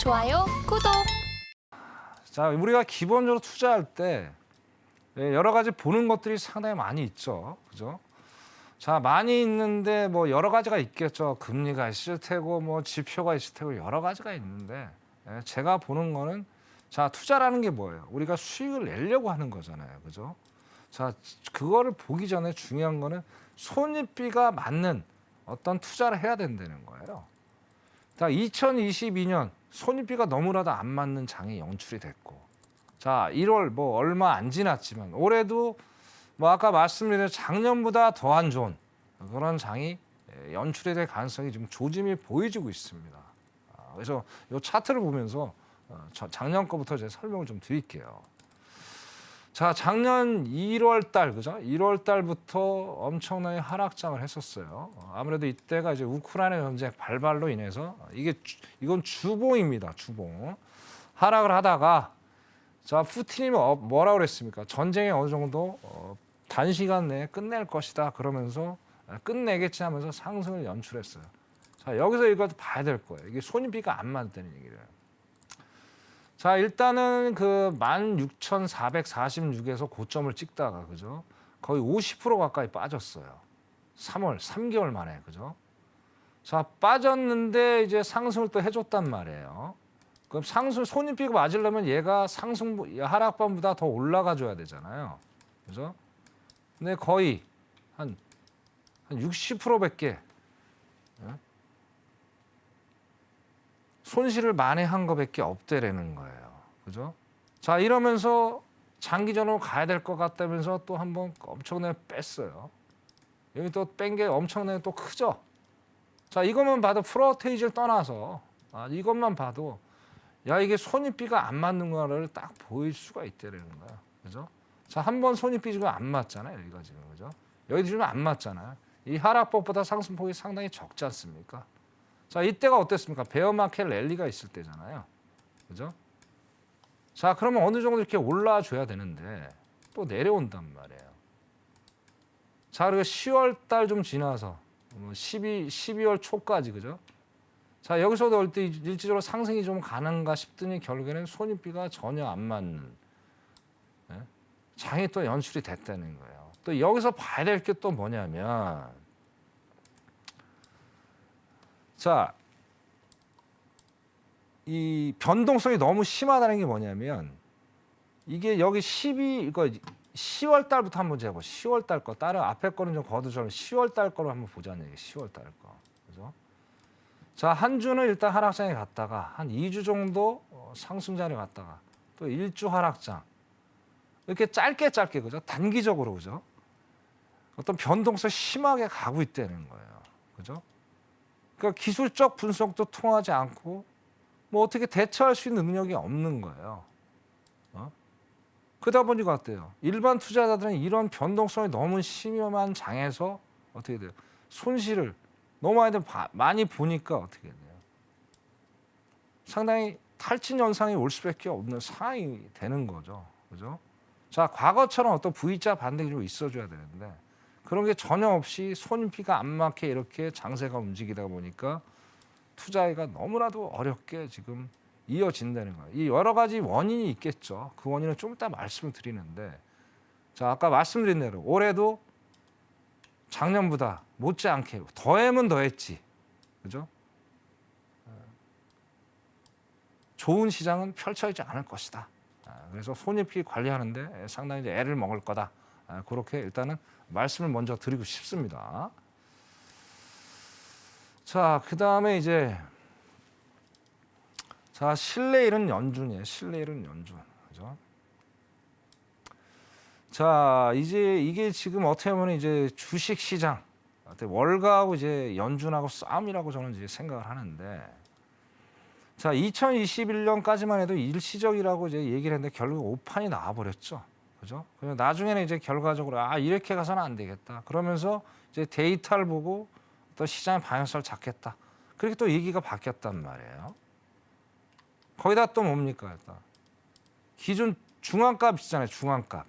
좋아요, 구독. 자, 우리가 기본적으로 투자할 때 여러 가지 보는 것들이 상당히 많이 있죠. 그죠? 자, 많이 있는데 뭐 여러 가지가 있겠죠. 금리가 있을 테고 뭐 지표가 있을 테고 여러 가지가 있는데 제가 보는 거는 자, 투자라는 게 뭐예요? 우리가 수익을 내려고 하는 거잖아요. 그죠? 자, 그거를 보기 전에 중요한 거는 손익비가 맞는 어떤 투자를 해야 된다는 거예요. 자, 2022년 손익비가 너무나도 안 맞는 장이 연출이 됐고, 자, 1월 뭐 얼마 안 지났지만 올해도 뭐 아까 말씀드린 작년보다 더 안 좋은 그런 장이 연출이 될 가능성이 지금 조짐이 보여지고 있습니다. 그래서 이 차트를 보면서 작년 거부터 제가 설명을 좀 드릴게요. 자, 작년 1월 달, 그죠? 1월 달부터 엄청나게 하락장을 했었어요. 아무래도 이때가 이제 우크라이나 전쟁 발발로 인해서 이건 주봉입니다. 주봉. 하락을 하다가 자, 푸틴이 뭐라고 그랬습니까? 전쟁이 어느 정도 단시간 내에 끝낼 것이다. 그러면서 끝내겠지 하면서 상승을 연출했어요. 자, 여기서 이것도 봐야 될 거예요. 이게 손익비가 안 맞다는 얘기를. 자, 일단은 그 16,446에서 고점을 찍다가, 그죠? 거의 50% 가까이 빠졌어요. 3개월 만에, 그죠? 자, 빠졌는데 이제 상승을 또 해줬단 말이에요. 그럼 손익비가 맞으려면 얘가 하락반보다 더 올라가 줘야 되잖아요. 그죠? 근데 거의 한 60%밖에 손실을 만회한 거밖에 없대라는 거예요. 그죠? 자, 이러면서 장기전으로 가야 될 것 같다면서 또 한번 엄청나게 뺐어요. 여기 또 뺀 게 엄청나게 또 크죠? 자, 이것만 봐도 프로테이지를 떠나서 이것만 봐도 야, 이게 손익비가 안 맞는 거를 딱 보일 수가 있다라는 거야. 그죠? 자, 한 번 손익비 지금 안 맞잖아요. 여기가 지금. 그죠? 여기도 지금 안 맞잖아요. 이 하락폭보다 상승폭이 상당히 적지 않습니까? 자, 이때가 어땠습니까? 베어마켓 랠리가 있을 때잖아요. 그죠? 자, 그러면 어느 정도 이렇게 올라줘야 되는데 또 내려온단 말이에요. 자, 그리고 10월 달 좀 지나서 12월 초까지, 그죠? 자, 여기서도 올 때 일시적으로 상승이 좀 가는가 싶더니 결국에는 손익비가 전혀 안 맞는 장이 또 연출이 됐다는 거예요. 또 여기서 봐야 될 게 또 뭐냐면 자, 이 변동성이 너무 심하다는 게 뭐냐면 이게 여기 10월 달부터 한번 재봐. 10월 달 거. 다른 앞에 거는 좀 거두처럼 10월 달 거로 한번 보자는 얘기. 10월 달 거. 그죠? 자, 한 주는 일단 하락장에 갔다가 한 2주 정도 상승장에 갔다가 또 1주 하락장. 이렇게 짧게 그죠? 단기적으로, 그죠? 어떤 변동성 심하게 가고 있다는 거예요. 그죠? 그러니까 기술적 분석도 통하지 않고 뭐 어떻게 대처할 수 있는 능력이 없는 거예요. 그러다 보니까 어때요? 일반 투자자들은 이런 변동성이 너무 심한 장에서 어떻게 돼요? 손실을 너무 많이 보니까 어떻게 돼요? 상당히 탈진 현상이 올 수밖에 없는 상황이 되는 거죠. 그죠? 자, 과거처럼 어떤 V자 반등이 좀 있어줘야 되는데 그런 게 전혀 없이 손익비가 안 맞게 이렇게 장세가 움직이다 보니까 투자가 너무나도 어렵게 지금 이어진다는 거예요. 이 여러 가지 원인이 있겠죠. 그 원인은 좀 이따 말씀을 드리는데 자, 아까 말씀드린 대로 올해도 작년보다 못지않게 더하면 더했지. 그죠? 좋은 시장은 펼쳐지지 않을 것이다. 그래서 손익비 관리하는데 상당히 이제 애를 먹을 거다. 그렇게 일단은 말씀을 먼저 드리고 싶습니다. 자, 그 다음에 이제 자, 실내 이런 연준이에요. 실내 이런 연준. 그죠? 자, 이제 이게 지금 어떻게 보면 이제 주식 시장 월가하고 이제 연준하고 싸움이라고 저는 이제 생각을 하는데 자, 2021년까지만 해도 일시적이라고 이제 얘기를 했는데 결국 오판이 나와버렸죠. 그죠? 그래서 나중에는 이제 결과적으로 이렇게 가서는 안 되겠다. 그러면서 이제 데이터를 보고 또 시장의 방향성을 잡겠다. 그렇게 또 얘기가 바뀌었단 말이에요. 거기다 또 뭡니까? 일단 기준 중앙값 있잖아요. 중앙값.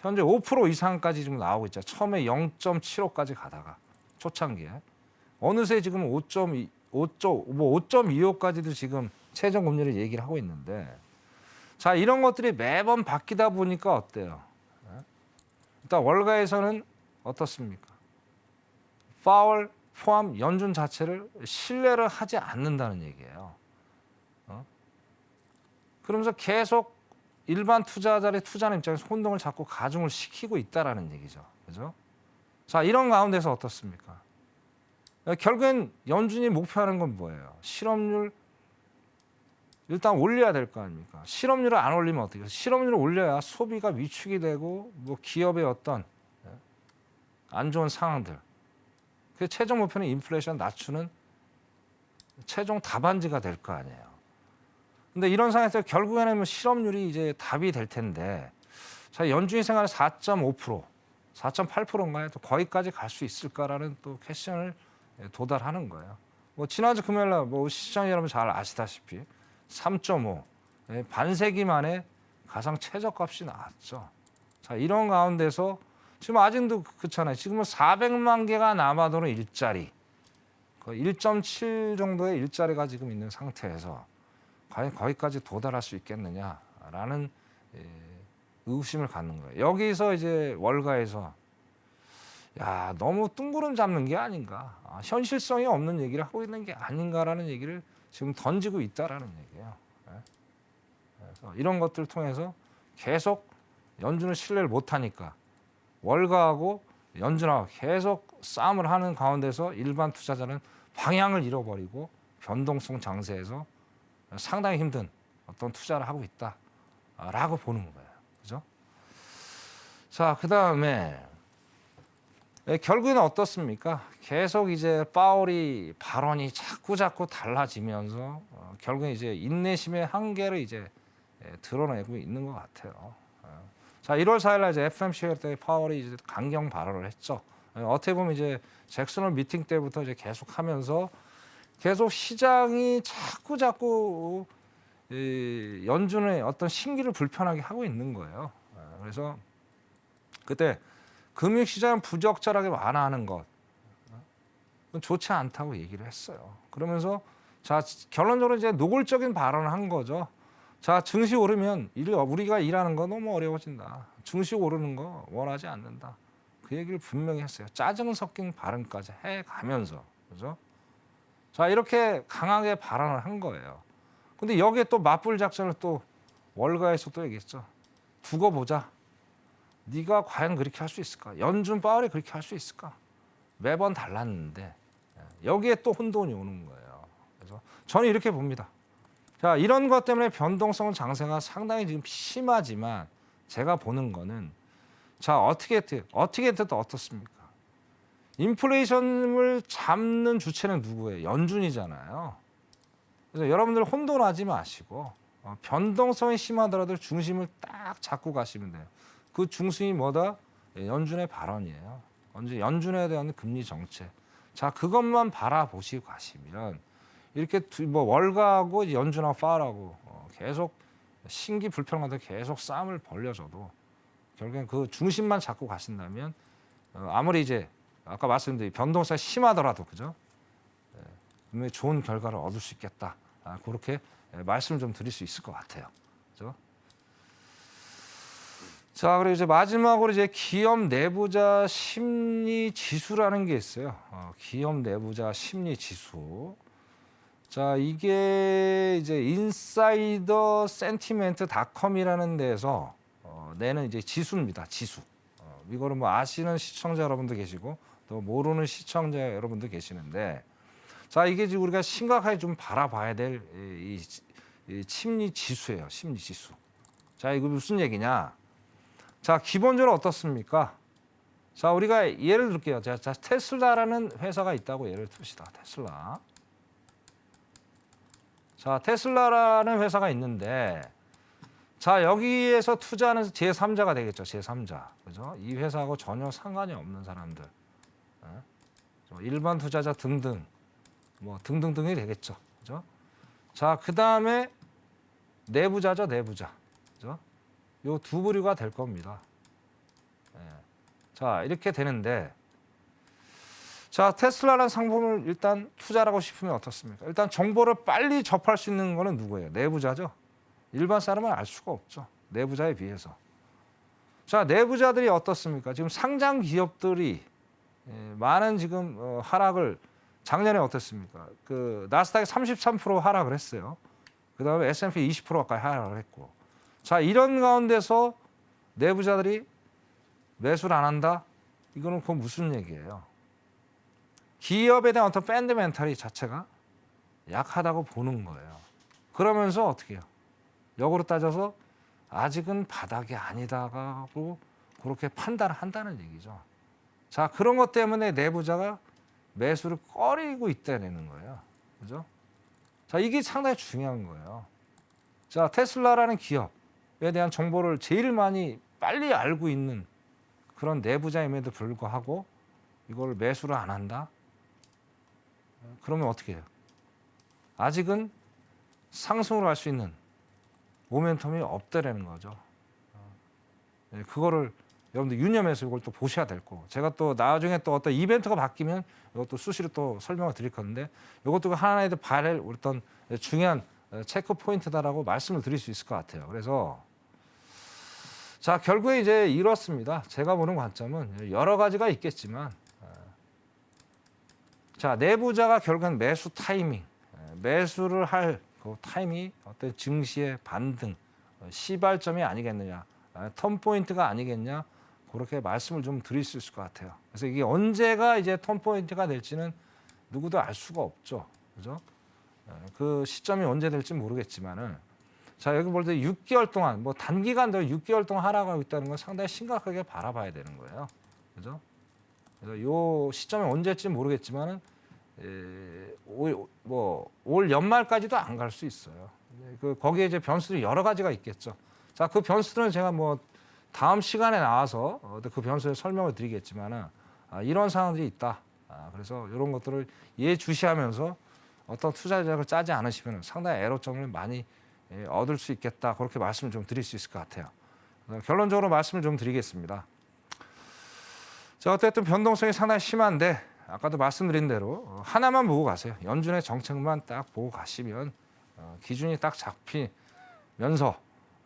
현재 5% 이상까지 지금 나오고 있죠. 처음에 0.75까지 가다가 초창기에 어느새 지금 5.25까지도 지금 최종 금리를 얘기를 하고 있는데 자 이런 것들이 매번 바뀌다 보니까 어때요? 일단 월가에서는 어떻습니까? 파월 포함 연준 자체를 신뢰를 하지 않는다는 얘기예요. 그러면서 계속 일반 투자자들의 투자하는 입장에서 혼동을 자꾸 가중을 시키고 있다라는 얘기죠. 그죠? 자, 이런 가운데서 어떻습니까? 결국엔 연준이 목표하는 건 뭐예요? 실업률 일단 올려야 될 거 아닙니까? 실업률을 안 올리면 어떻게 해요? 실업률을 올려야 소비가 위축이 되고 뭐 기업의 어떤 안 좋은 상황들. 그 최종 목표는 인플레이션 낮추는 최종 답안지가 될 거 아니에요. 근데 이런 상황에서 결국에는 뭐 실업률이 이제 답이 될 텐데 자, 연준이 생각하는 4.5%, 4.8%인가요? 또 거기까지 갈 수 있을까라는 또 퀘션을 도달하는 거예요. 뭐 지난주 금요일 날 뭐 시장 여러분 잘 아시다시피 3.5 반세기 만에 가상 최저값이 나왔죠. 자, 이런 가운데서 지금 아직도 그렇잖아요. 지금은 400만 개가 남아도는 일자리, 거의 1.7 정도의 일자리가 지금 있는 상태에서 과연 거기까지 도달할 수 있겠느냐라는 의구심을 갖는 거예요. 여기서 이제 월가에서 야 너무 뜬구름 잡는 게 아닌가, 현실성이 없는 얘기를 하고 있는 게 아닌가라는 얘기를 지금 던지고 있다라는 얘기예요. 그래서 이런 것들을 통해서 계속 연준을 신뢰를 못하니까 월가하고 연준하고 계속 싸움을 하는 가운데서 일반 투자자는 방향을 잃어버리고 변동성 장세에서 상당히 힘든 어떤 투자를 하고 있다라고 보는 거예요. 그죠? 자, 그 다음에 결국에는 어떻습니까? 계속 이제 파월이 발언이 자꾸 달라지면서 결국에 이제 인내심의 한계를 이제 드러내고 있는 것 같아요. 자, 1월 4일날 이제 FMC 회의 때 파월이 이제 강경 발언을 했죠. 어떻게 보면 이제 잭슨홀 미팅 때부터 이제 계속하면서 계속 시장이 자꾸 연준의 어떤 심기를 불편하게 하고 있는 거예요. 그래서 그때 금융시장 부적절하게 완화하는 것 좋지 않다고 얘기를 했어요. 그러면서 자 결론적으로 이제 노골적인 발언을 한 거죠. 자 증시 오르면 우리가 일하는 거 너무 어려워진다. 증시 오르는 거 원하지 않는다. 그 얘기를 분명히 했어요. 짜증 섞인 발언까지 해가면서 그죠? 자 이렇게 강하게 발언을 한 거예요. 근데 여기에 또 맞불 작전을 또 월가에서 또 얘기했죠. 두고 보자. 네가 과연 그렇게 할 수 있을까? 연준 파월이 그렇게 할 수 있을까? 매번 달랐는데 여기에 또 혼돈이 오는 거예요. 그래서 저는 이렇게 봅니다. 자 이런 것 때문에 변동성 장세가 상당히 지금 심하지만 제가 보는 거는 자 어떻게 해도 어떻습니까? 인플레이션을 잡는 주체는 누구예요? 연준이잖아요. 그래서 여러분들 혼돈하지 마시고 변동성이 심하더라도 중심을 딱 잡고 가시면 돼요. 그 중심이 뭐다? 연준의 발언이에요. 연준에 대한 금리 정책. 자 그것만 바라보시고 가시면 이렇게 뭐 월가하고 연준하고 파월하고 계속 신기 불편하게 계속 싸움을 벌려줘도 결국엔 그 중심만 잡고 가신다면 아무리 이제 아까 말씀드린 변동성이 심하더라도 그죠? 분명히 좋은 결과를 얻을 수 있겠다. 그렇게 말씀을 좀 드릴 수 있을 것 같아요. 그죠? 자, 그리고 이제 마지막으로 이제 기업 내부자 심리 지수라는 게 있어요. 기업 내부자 심리 지수. 자, 이게 이제 인사이더 센티멘트닷컴이라는 데서 내는 이제 지수입니다. 지수. 이거를 뭐 아시는 시청자 여러분도 계시고 또 모르는 시청자 여러분도 계시는데, 자 이게 지금 우리가 심각하게 좀 바라봐야 될 이 심리 지수예요. 심리 지수. 자 이거 무슨 얘기냐? 자 기본적으로 어떻습니까? 자 우리가 예를 들게요. 자 테슬라라는 회사가 있다고 예를 듭시다. 테슬라. 자 테슬라라는 회사가 있는데, 자 여기에서 투자하는 제3자가 되겠죠. 제3자. 그죠? 이 회사하고 전혀 상관이 없는 사람들. 일반 투자자 등등. 뭐 등등등이 되겠죠. 그죠? 자, 그다음에 내부자죠, 내부자. 그죠? 요 두 부류가 될 겁니다. 자, 이렇게 되는데 자, 테슬라라는 상품을 일단 투자하고 싶으면 어떻습니까? 일단 정보를 빨리 접할 수 있는 거는 누구예요? 내부자죠. 일반 사람은 알 수가 없죠. 내부자에 비해서. 자, 내부자들이 어떻습니까? 지금 상장 기업들이 많은 지금 하락을 작년에 어땠습니까? 그 나스닥이 33% 하락을 했어요. 그다음에 S&P 20% 가까이 하락을 했고. 자, 이런 가운데서 내부자들이 매수를 안 한다? 이거는 그건 무슨 얘기예요? 기업에 대한 어떤 펀더멘털이 자체가 약하다고 보는 거예요. 그러면서 어떻게 해요? 역으로 따져서 아직은 바닥이 아니다고 그렇게 판단을 한다는 얘기죠. 자, 그런 것 때문에 내부자가 매수를 꺼리고 있다는 거예요. 그죠? 자, 이게 상당히 중요한 거예요. 자, 테슬라라는 기업에 대한 정보를 제일 많이 빨리 알고 있는 그런 내부자임에도 불구하고 이걸 매수를 안 한다? 그러면 어떻게 해요? 아직은 상승으로 갈 수 있는 모멘텀이 없다라는 거죠. 그거를 여러분들 유념해서 이걸 또 보셔야 될 거고. 제가 또 나중에 또 어떤 이벤트가 바뀌면 이것도 수시로 또 설명을 드릴 건데 이것도 하나의 봐야 할 어떤 중요한 체크 포인트다라고 말씀을 드릴 수 있을 것 같아요. 그래서 자, 결국에 이제 이렇습니다. 제가 보는 관점은 여러 가지가 있겠지만 자, 내부자가 결국엔 매수 타이밍, 매수를 할 그 타이밍이 어떤 증시의 반등, 시발점이 아니겠느냐, 턴 포인트가 아니겠냐, 그렇게 말씀을 좀 드릴 수 있을 것 같아요. 그래서 이게 언제가 이제 턴 포인트가 될지는 누구도 알 수가 없죠, 그죠? 그 시점이 언제 될지 모르겠지만은, 자, 여기 볼 때 6개월 동안, 뭐 단기간도 6개월 동안 하락하고 있다는 건 상당히 심각하게 바라봐야 되는 거예요, 그죠? 그래서 요 시점이 언제일지 모르겠지만은 올 연말까지도 안 갈 수 있어요. 그 거기에 이제 변수들이 여러 가지가 있겠죠. 자, 그 변수들은 제가 뭐 다음 시간에 나와서 그 변수에 설명을 드리겠지만은 이런 상황들이 있다. 그래서 이런 것들을 예주시하면서 어떤 투자 전략을 짜지 않으시면 상당히 애로점을 많이 얻을 수 있겠다. 그렇게 말씀을 좀 드릴 수 있을 것 같아요. 결론적으로 말씀을 좀 드리겠습니다. 자, 어쨌든 변동성이 상당히 심한데 아까도 말씀드린 대로 하나만 보고 가세요. 연준의 정책만 딱 보고 가시면 기준이 딱 잡히면서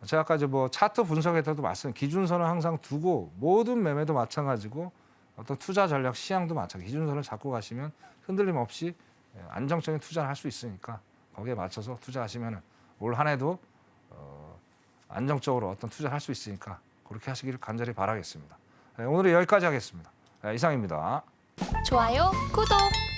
제가 아까 뭐 차트 분석에 때도 기준선을 항상 두고 모든 매매도 마찬가지고 어떤 투자 전략 시향도 마찬가지 기준선을 잡고 가시면 흔들림 없이 안정적인 투자를 할 수 있으니까 거기에 맞춰서 투자하시면 올 한 해도 안정적으로 어떤 투자를 할 수 있으니까 그렇게 하시기를 간절히 바라겠습니다. 오늘은 여기까지 하겠습니다. 이상입니다. 좋아요, 구독.